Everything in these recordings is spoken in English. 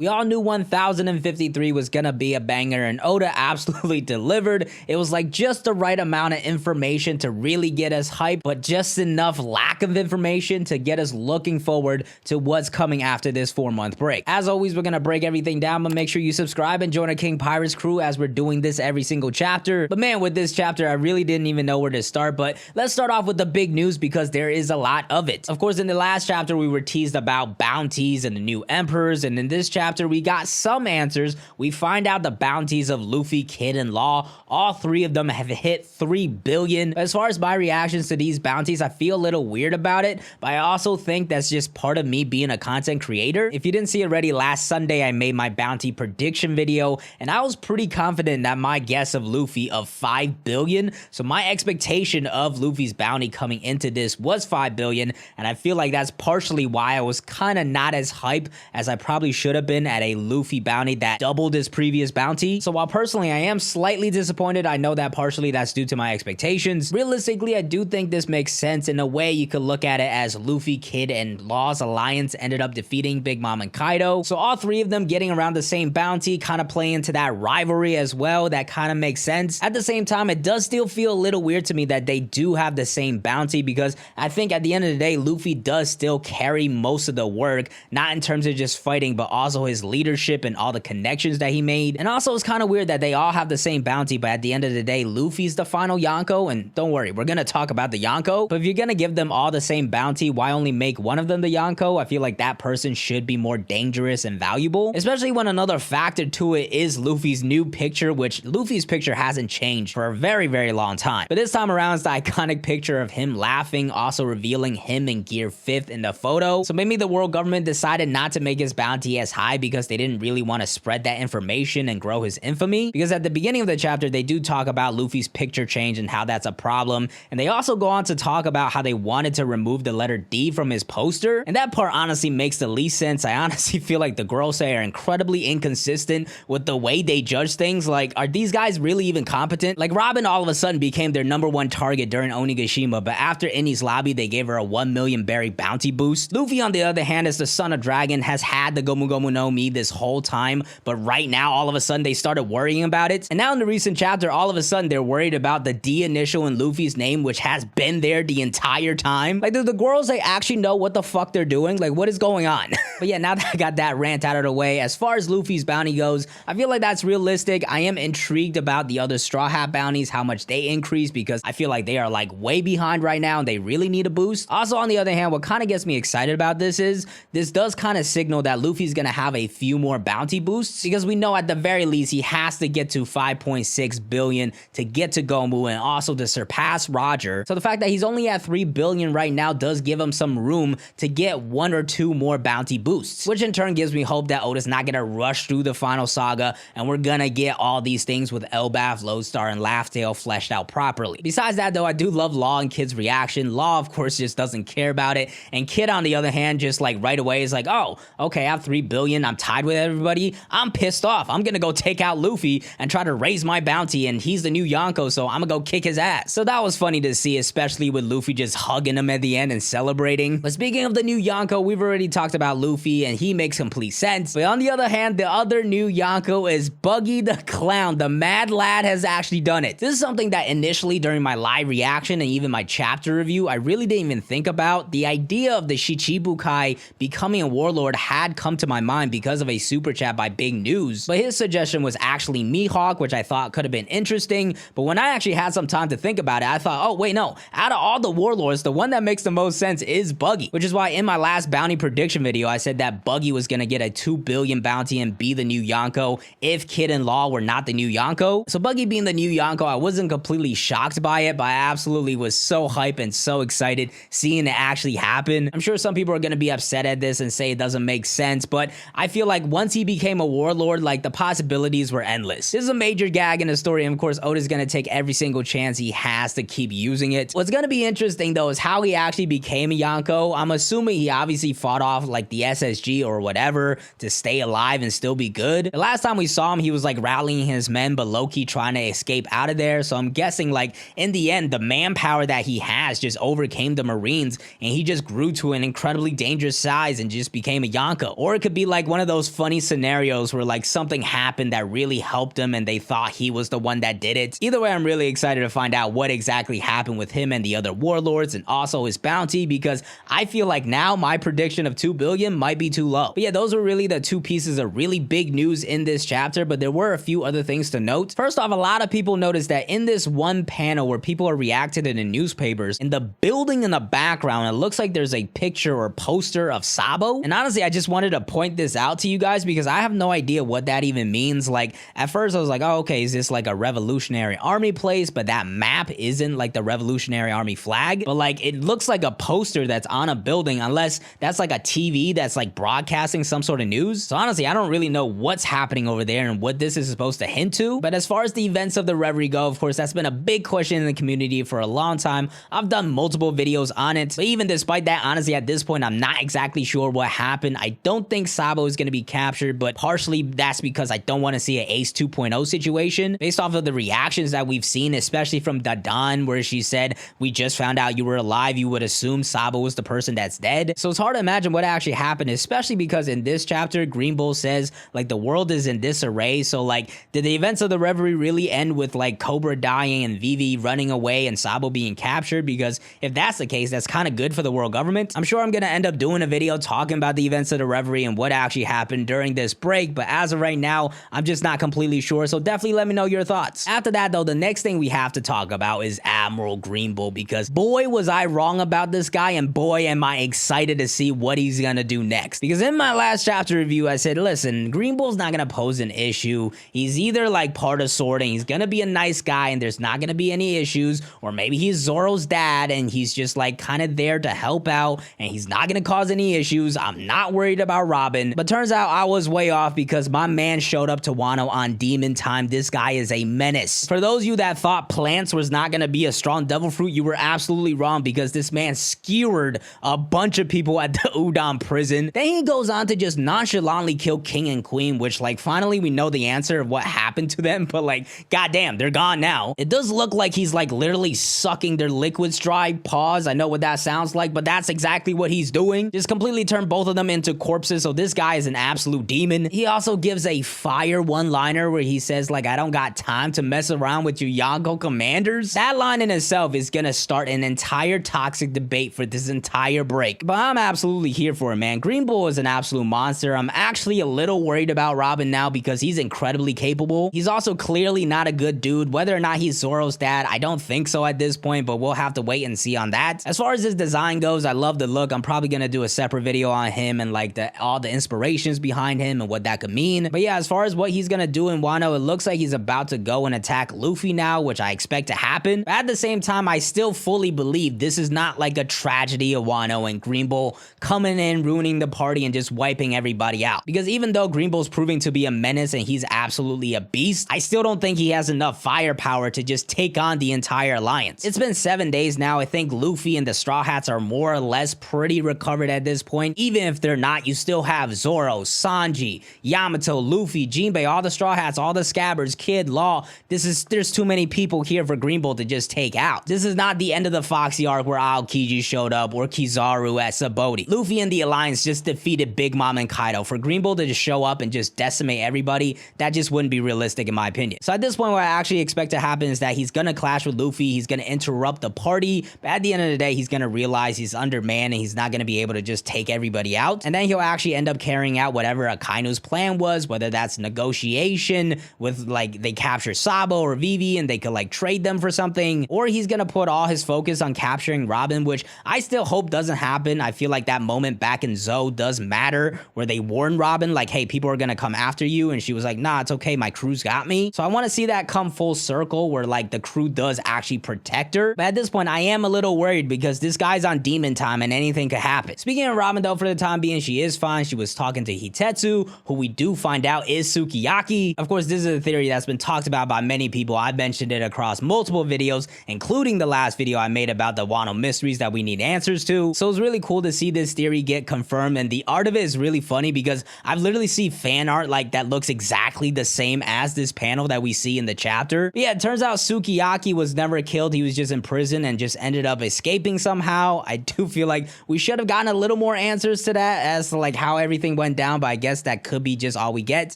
We all knew 1053 was gonna be a banger, and Oda absolutely delivered. It was like just the right amount of information to really get us hyped, but just enough lack of information to get us looking forward to what's coming after this 4-month break. As always, we're gonna break everything down, but make sure you subscribe and join our King Pirates crew as we're doing this every single chapter. But man, with this chapter, I really didn't even know where to start, but let's start off with the big news because there is a lot of it. Of course, in the last chapter, we were teased about bounties and the new emperors, and in this chapter, we got some answers. We find out the bounties of Luffy, Kid, and Law. All three of them have hit 3 billion. As far as my reactions to these bounties, I feel a little weird about it, but I also think that's just part of me being a content creator. If you didn't see already, last Sunday I made my bounty prediction video, and I was pretty confident that my guess of Luffy of 5 billion, so my expectation of Luffy's bounty coming into this was 5 billion, and I feel like that's partially why I was kind of not as hyped as I probably should have been at a Luffy bounty that doubled his previous bounty. So while personally I am slightly disappointed, I know that partially that's due to my expectations. Realistically, I do think this makes sense. In a way, you could look at it as Luffy, Kid, and Law's alliance ended up defeating Big Mom and Kaido. So all three of them getting around the same bounty kind of play into that rivalry as well. That kind of makes sense. At the same time, it does still feel a little weird to me that they do have the same bounty, because I think at the end of the day, Luffy does still carry most of the work, not in terms of just fighting, but also his leadership and all the connections that he made. And also, it's kind of weird that they all have the same bounty, but at the end of the day, Luffy's the final Yonko. And don't worry, we're gonna talk about the Yonko, but if you're gonna give them all the same bounty, why only make one of them the Yonko? I feel like that person should be more dangerous and valuable, especially when another factor to it is Luffy's new picture, which Luffy's picture hasn't changed for a very, very long time. But this time around, it's the iconic picture of him laughing, also revealing him in Gear 5th in the photo. So maybe the world government decided not to make his bounty as high because they didn't really want to spread that information and grow his infamy. Because at the beginning of the chapter, they do talk about Luffy's picture change and how that's a problem. And they also go on to talk about how they wanted to remove the letter D from his poster. And that part honestly makes the least sense. I honestly feel like the Gorosei are incredibly inconsistent with the way they judge things. Like, are these guys really even competent? Like, Robin all of a sudden became their #1 target during Onigashima, but after Eni's lobby, they gave her a 1 million berry bounty boost. Luffy, on the other hand, is the son of Dragon, has had the Gomu Gomu no Mi this whole time, but right now, all of a sudden, they started worrying about it. And now in the recent chapter, all of a sudden, they're worried about the D initial in Luffy's name, which has been there the entire time. Like, do the Gorosei actually know what the fuck they're doing? Like, what is going on? But yeah, now that I got that rant out of the way, as far as Luffy's bounty goes, I feel like that's realistic. I am intrigued about the other Straw Hat bounties, how much they increase, because I feel like they are like way behind right now and they really need a boost. Also, on the other hand, what kind of gets me excited about this is this does kind of signal that Luffy's gonna have a few more bounty boosts, because we know at the very least he has to get to 5.6 billion to get to Gomu and also to surpass Roger. So the fact that he's only at 3 billion right now does give him some room to get 1 or 2 more bounty boosts, which in turn gives me hope that Oda's not gonna rush through the final saga and we're gonna get all these things with Elbaf, Lodestar, and Laugh-Tale fleshed out properly. Besides that though, I do love Law and Kid's reaction. Law, of course, just doesn't care about it, and Kid, on the other hand, just like right away is like, oh, okay, I have 3 billion, I'm tied with everybody, I'm pissed off, I'm gonna go take out Luffy and try to raise my bounty, and he's the new Yonko, so I'm gonna go kick his ass. So that was funny to see, especially with Luffy just hugging him at the end and celebrating. But speaking of the new Yonko, we've already talked about Luffy, and he makes complete sense. But on the other hand, the other new Yonko is Buggy the Clown. The Mad Lad has actually done it. This is something that initially during my live reaction and even my chapter review, I really didn't even think about. The idea of the Shichibukai becoming a warlord had come to my mind because of a super chat by Big News, but his suggestion was actually Mihawk, which I thought could have been interesting. But when I actually had some time to think about it, I thought, oh wait, no, out of all the warlords, the one that makes the most sense is Buggy, which is why in my last bounty prediction video, I said that Buggy was gonna get a 2 billion bounty and be the new Yonko if Kid and Law were not the new Yonko. So Buggy being the new Yonko, I wasn't completely shocked by it, but I absolutely was so hyped and so excited seeing it actually happen. I'm sure some people are gonna be upset at this and say it doesn't make sense, but I feel like once he became a warlord, like the possibilities were endless. This is a major gag in the story, and of course Oda's gonna take every single chance he has to keep using it. What's gonna be interesting though is how he actually became a Yonko. I'm assuming he obviously fought off like the SSG or whatever to stay alive and still be good. The last time we saw him, he was like rallying his men, but low-key trying to escape out of there. So I'm guessing like in the end, the manpower that he has just overcame the Marines, and he just grew to an incredibly dangerous size and just became a Yonko. Or it could be like one of those funny scenarios where like something happened that really helped him and they thought he was the one that did it. Either way, I'm really excited to find out what exactly happened with him and the other warlords and also his bounty, because I feel like now my prediction of 2 billion might be too low. But yeah, those are really the two pieces of really big news in this chapter, but there were a few other things to note. First off, a lot of people noticed that in this one panel where people are reacting in the newspapers, in the building in the background, it looks like there's a picture or poster of Sabo. And honestly, I just wanted to point this out to you guys because I have no idea what that even means. Like at first I was like, oh, okay, is this like a Revolutionary Army place? But that map isn't like the Revolutionary Army flag, but like it looks like a poster that's on a building, unless that's like a TV that's like broadcasting some sort of news. So honestly, I don't really know what's happening over there and what this is supposed to hint to. But as far as the events of the Reverie go, of course, that's been a big question in the community for a long time. I've done multiple videos on it, but even despite that, honestly, at this point, I'm not exactly sure what happened. I don't think Sabo is going to be captured, but partially that's because I don't want to see an Ace 2.0 situation based off of the reactions that we've seen, especially from Dadan, where she said, we just found out you were alive. You would assume Sabo was the person that's dead. So it's hard to imagine what actually happened, especially because in this chapter, Green Bull says like the world is in disarray. So like, did the events of the Reverie really end with like Cobra dying and Vivi running away and Sabo being captured? Because if that's the case, that's kind of good for the world government. I'm sure I'm going to end up doing a video talking about the events of the Reverie and what actually happened during this break, but as of right now, I'm just not completely sure, so definitely let me know your thoughts. After that though, the next thing we have to talk about is Admiral Green Bull, because boy was I wrong about this guy, and boy am I excited to see what he's gonna do next. Because in my last chapter review, I said, listen, Green Bull's not gonna pose an issue. He's either like part of Sword and he's gonna be a nice guy and there's not gonna be any issues, or maybe he's Zoro's dad and he's just like kind of there to help out and he's not gonna cause any issues. I'm not worried about Robin. But turns out I was way off, because my man showed up to Wano on demon time. This guy is a menace. For those of you that thought plants was not gonna be a strong devil fruit, you were absolutely wrong, because this man skewered a bunch of people at the Udon prison. Then he goes on to just nonchalantly kill King and Queen, which like finally we know the answer of what happened to them, but like goddamn, they're gone now. It does look like he's like literally sucking their liquids dry. Pause. I know what that sounds like, but that's exactly what he's doing. Just completely turned both of them into corpses. So this guy is an absolute demon. He also gives a fire one-liner where he says like, I don't got time to mess around with you Yonko commanders. That line in itself is gonna start an entire toxic debate for this entire break, but I'm absolutely here for it, man. Green Bull is an absolute monster. I'm actually a little worried about Robin now because he's incredibly capable. He's also clearly not a good dude. Whether or not he's Zoro's dad, I don't think so at this point, but we'll have to wait and see on that. As far as his design goes, I love the look. I'm probably gonna do a separate video on him and like all the inspirations behind him and what that could mean. But yeah, as far as what he's gonna do in Wano, it looks like he's about to go and attack Luffy now, which I expect to happen. But at the same time, I still fully believe this is not like a tragedy of Wano and Green Bull coming in, ruining the party and just wiping everybody out. Because even though Green Bull's proving to be a menace and he's absolutely a beast, I still don't think he has enough firepower to just take on the entire alliance. It's been 7 days now. I think Luffy and the Straw Hats are more or less pretty recovered at this point. Even if they're not, you still have Zoro, Sanji, Yamato, Luffy, Jinbei, all the Straw Hats, all the Scabbers, Kid, Law. There's too many people here for Green Bull to just take out. This is not the end of the Foxy arc where Aokiji showed up or Kizaru at Sabaody. Luffy and the Alliance just defeated Big Mom and Kaido. For Green Bull to just show up and just decimate everybody, that just wouldn't be realistic in my opinion. So at this point, what I actually expect to happen is that he's gonna clash with Luffy, he's gonna interrupt the party, but at the end of the day, he's gonna realize he's undermanned and he's not gonna be able to just take everybody out, and then he'll actually end up carrying out whatever Akainu's plan was, whether that's negotiation with like they capture Sabo or Vivi and they could like trade them for something, or he's gonna put all his focus on capturing Robin, which I still hope doesn't happen. I feel like that moment back in Zou does matter, where they warn Robin like, hey, people are gonna come after you, and she was like, nah, it's okay, my crew's got me. So I want to see that come full circle where like the crew does actually protect her. But at this point, I am a little worried because this guy's on demon time and anything could happen. Speaking of Robin though, for the time being, she is fine. She was talking to Hitetsu, who we do find out is Sukiyaki. Of course, this is a theory that's been talked about by many people. I've mentioned it across multiple videos, including the last video I made about the Wano mysteries that we need answers to. So it's really cool to see this theory get confirmed, and the art of it is really funny because I've literally seen fan art like that looks exactly the same as this panel that we see in the chapter. But yeah, it turns out Sukiyaki was never killed. He was just in prison and just ended up escaping somehow. I do feel like we should have gotten a little more answers to that as to like how everything everything went down, but I guess that could be just all we get.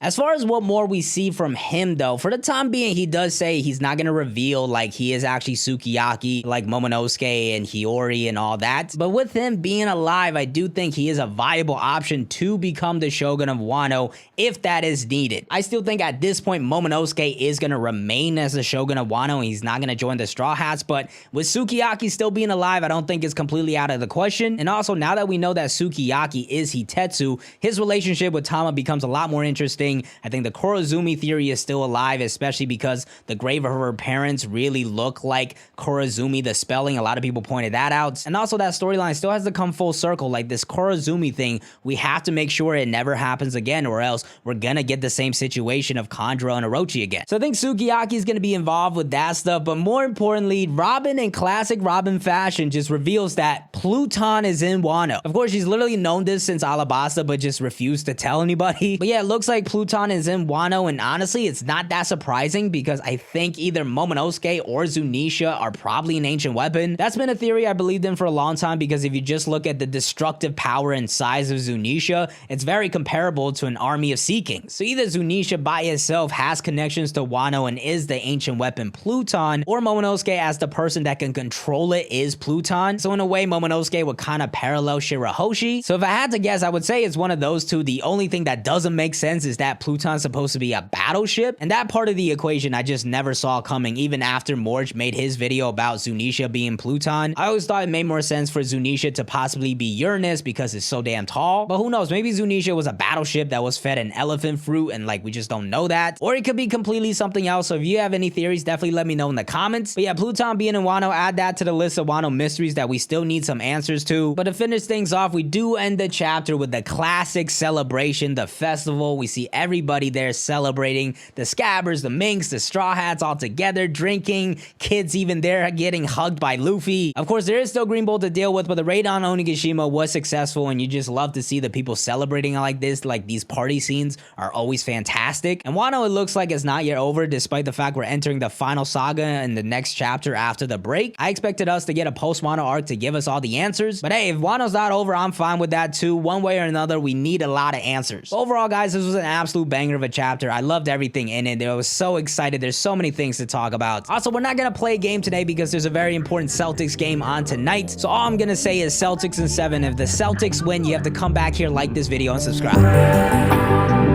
As far as what more we see from him though, for the time being, he does say he's not gonna reveal like he is actually Sukiyaki, like Momonosuke and Hiyori and all that. But with him being alive, I do think he is a viable option to become the Shogun of Wano if that is needed. I still think at this point, Momonosuke is gonna remain as the Shogun of Wano and he's not gonna join the Straw Hats, but with Sukiyaki still being alive, I don't think it's completely out of the question. And also, now that we know that Sukiyaki is Hitetsu, his relationship with Tama becomes a lot more interesting. I think the Kurozumi theory is still alive, especially because the grave of her parents really look like Kurozumi, the spelling. A lot of people pointed that out. And also that storyline still has to come full circle. Like this Kurozumi thing, we have to make sure it never happens again, or else we're gonna get the same situation of Kandra and Orochi again. So I think Sukiyaki is gonna be involved with that stuff, but more importantly, Robin in classic Robin fashion just reveals that Pluton is in Wano. Of course, she's literally known this since Alabasta, but just refused to tell anybody. But yeah, it looks like Pluton is in Wano, and honestly, it's not that surprising because I think either Momonosuke or Zunisha are probably an ancient weapon. That's been a theory I believed in for a long time because if you just look at the destructive power and size of Zunisha, it's very comparable to an army of Sea Kings. So either Zunisha by itself has connections to Wano and is the ancient weapon Pluton, or Momonosuke as the person that can control it is Pluton. So in a way, Momonosuke would kind of parallel Shirahoshi. So if I had to guess, I would say it's one of those two. The only thing that doesn't make sense is that Pluton's supposed to be a battleship, and that part of the equation I just never saw coming even after Morge made his video about Zunisha being Pluton. I always thought it made more sense for Zunisha to possibly be Uranus because it's so damn tall, but who knows, maybe Zunisha was a battleship that was fed an elephant fruit and like we just don't know that, or it could be completely something else. So if you have any theories, definitely let me know in the comments. But yeah, Pluton being in Wano, add that to the list of Wano mysteries that we still need some answers to. But to finish things off, we do end the chapter with the classic celebration, the festival. We see everybody there celebrating, the Scabbers, the Minks, the Straw Hats all together drinking, kids even there getting hugged by Luffy. Of course, there is still Green Bull to deal with, but the raid on Onigashima was successful, and you just love to see the people celebrating like this. Like these party scenes are always fantastic. And Wano, it looks like it's not yet over, despite the fact we're entering the final saga in the next chapter after the break. I expected us to get a post-Wano arc to give us all the answers, but hey, if Wano's not over, I'm fine with that too. One way or another, we need a lot of answers. But overall, guys, this was an absolute banger of a chapter. I loved everything in it. I was so excited. There's so many things to talk about. Also, we're not gonna play a game today because there's a very important Celtics game on tonight. So all I'm gonna say is Celtics in 7. If the Celtics win, you have to come back here, like this video, and subscribe.